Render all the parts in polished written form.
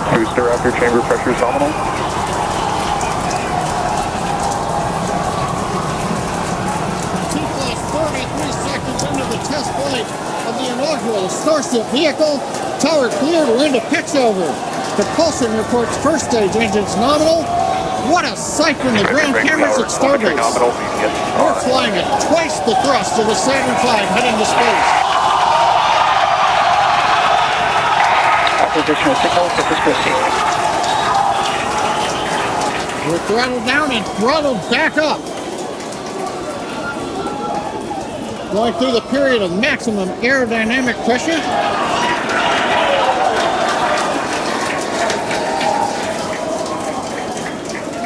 Booster after chamber pressure is nominal. Seconds into the test flight of the inaugural Starship vehicle. Tower cleared, we're into pitch over. Propulsion reports first stage engines nominal. What a sight from the ground cameras at Starbase. We're flying at twice the thrust of the Saturn V heading to space. Oppositional signal for first proceed. We're throttled down and throttled back up. Going through the period of maximum aerodynamic pressure.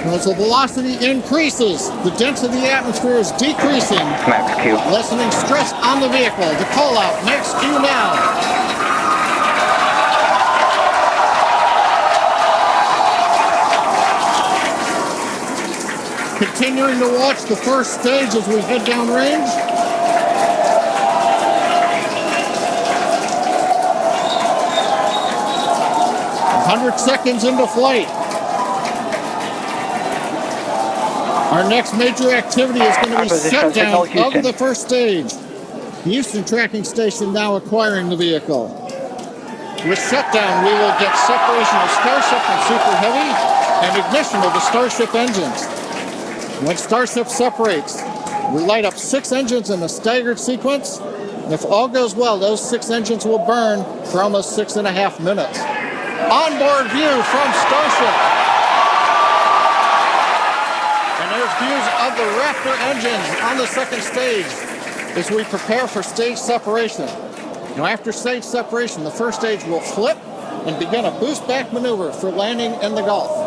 As the velocity increases, the density of the atmosphere is decreasing. Max Q. Lessening stress on the vehicle. The call out, max Q now. Continuing to watch the first stage as we head downrange. Seconds into flight. Our next major activity is going to be shutdown of the first stage. The Houston tracking station now acquiring the vehicle. With shutdown, we will get separation of Starship and Super Heavy and ignition of the Starship engines. When Starship separates, we light up 6 engines in a staggered sequence. And if all goes well, those 6 engines will burn for almost 6.5 minutes. Onboard view from Starship. And there's views of the Raptor engines on the second stage as we prepare for stage separation. Now after stage separation, the first stage will flip and begin a boost back maneuver for landing in the Gulf.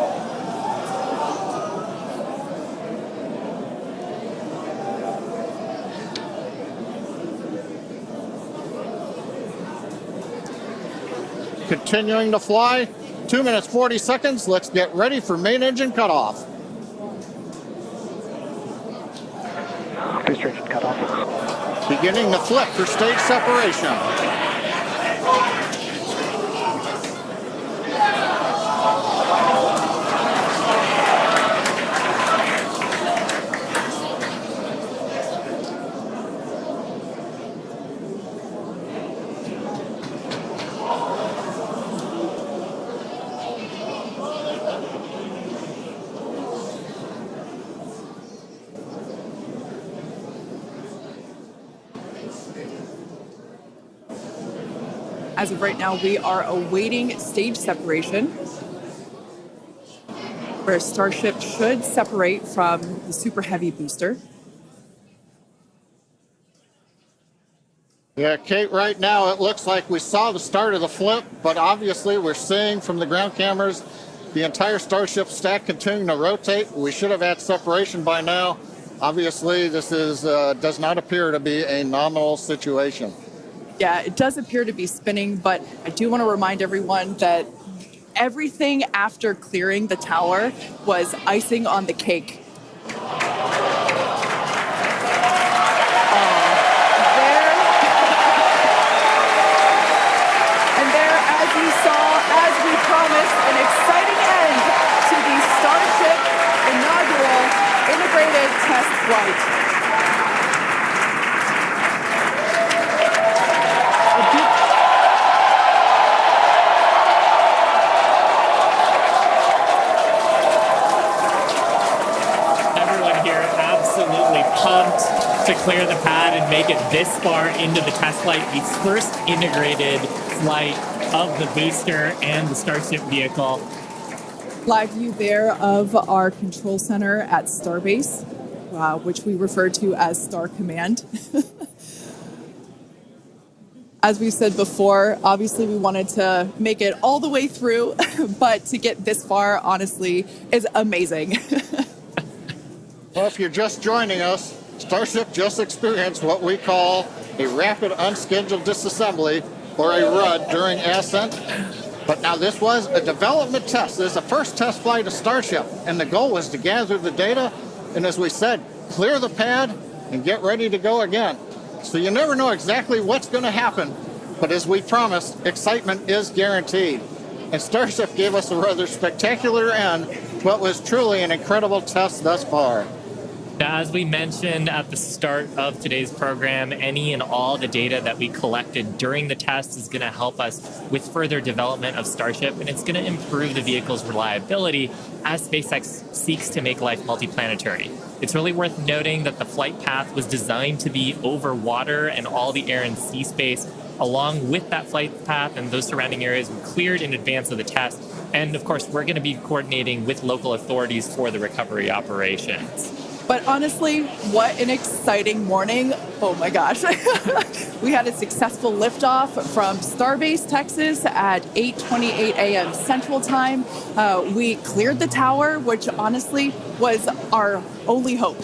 Continuing to fly, 2 minutes 40 seconds. Let's get ready for main engine cutoff. Booster engine cutoff. Beginning the flip for stage separation. As of right now, we are awaiting stage separation, where Starship should separate from the Super Heavy booster. Yeah, Kate, right now it looks like we saw the start of the flip, but obviously we're seeing from the ground cameras the entire Starship stack continuing to rotate. We should have had separation by now. Obviously, this is does not appear to be a nominal situation. Yeah, it does appear to be spinning, but I do want to remind everyone that everything after clearing the tower was icing on the cake. And there, as you saw, as we promised, an exciting end to the Starship inaugural integrated test flight. Pumped to clear the pad and make it this far into the test flight, the first integrated flight of the booster and the Starship vehicle. Live view there of our control center at Starbase, which we refer to as Star Command. As we said before, obviously we wanted to make it all the way through, but to get this far, honestly, is amazing. Well, if you're just joining us, Starship just experienced what we call a rapid unscheduled disassembly, or a RUD, during ascent. But now this was a development test. This is the first test flight of Starship, and the goal was to gather the data, and as we said, clear the pad and get ready to go again. So you never know exactly what's going to happen, but as we promised, excitement is guaranteed. And Starship gave us a rather spectacular end to what was truly an incredible test thus far. Now, as we mentioned at the start of today's program, any and all the data that we collected during the test is going to help us with further development of Starship, and it's going to improve the vehicle's reliability as SpaceX seeks to make life multiplanetary. It's really worth noting that the flight path was designed to be over water and all the air and sea space. Along with that flight path and those surrounding areas were cleared in advance of the test. And of course, we're going to be coordinating with local authorities for the recovery operations. But honestly, what an exciting morning. Oh my gosh. We had a successful liftoff from Starbase, Texas at 8:28 a.m. Central Time. We cleared the tower, which honestly was our only hope.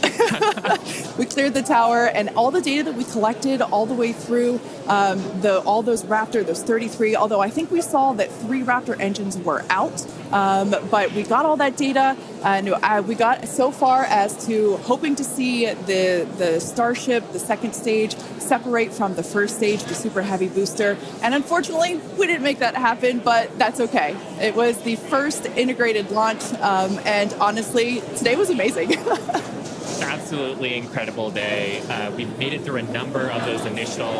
We cleared the tower, and all the data that we collected all the way through all those Raptor, those 33, although I think we saw that 3 Raptor engines were out. But we got all that data, and we got so far as to hoping to see the Starship, the second stage, separate from the first stage, the Super Heavy booster. And unfortunately, we didn't make that happen, but that's okay. It was the first integrated launch, and honestly, today was amazing. Absolutely incredible day. We made it through a number of those initial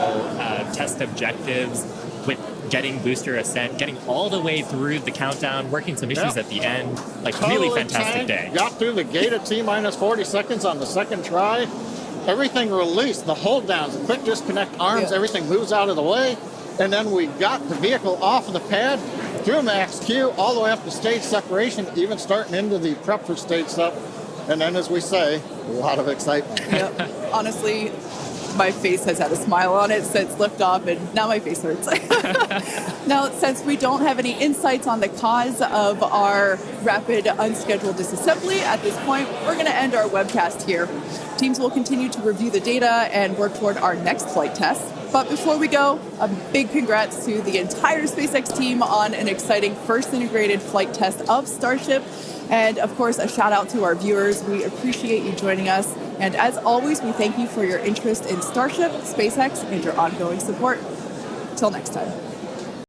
test objectives with getting booster ascent, getting all the way through the countdown, working some issues at the end. Like, really fantastic day. Got through the gate at T-minus 40 seconds on the second try. Everything released, the hold downs, the quick disconnect arms, everything moves out of the way. And then we got the vehicle off of the pad, through max Q, all the way up to stage separation, even starting into the prep for stage sep. And then, as we say, a lot of excitement. Yep. Honestly, my face has had a smile on it since liftoff, and now my face hurts. Now, since we don't have any insights on the cause of our rapid unscheduled disassembly at this point, we're going to end our webcast here. Teams will continue to review the data and work toward our next flight test. But before we go, a big congrats to the entire SpaceX team on an exciting first integrated flight test of Starship. And of course, a shout out to our viewers. We appreciate you joining us. And as always, we thank you for your interest in Starship, SpaceX, and your ongoing support. Till next time.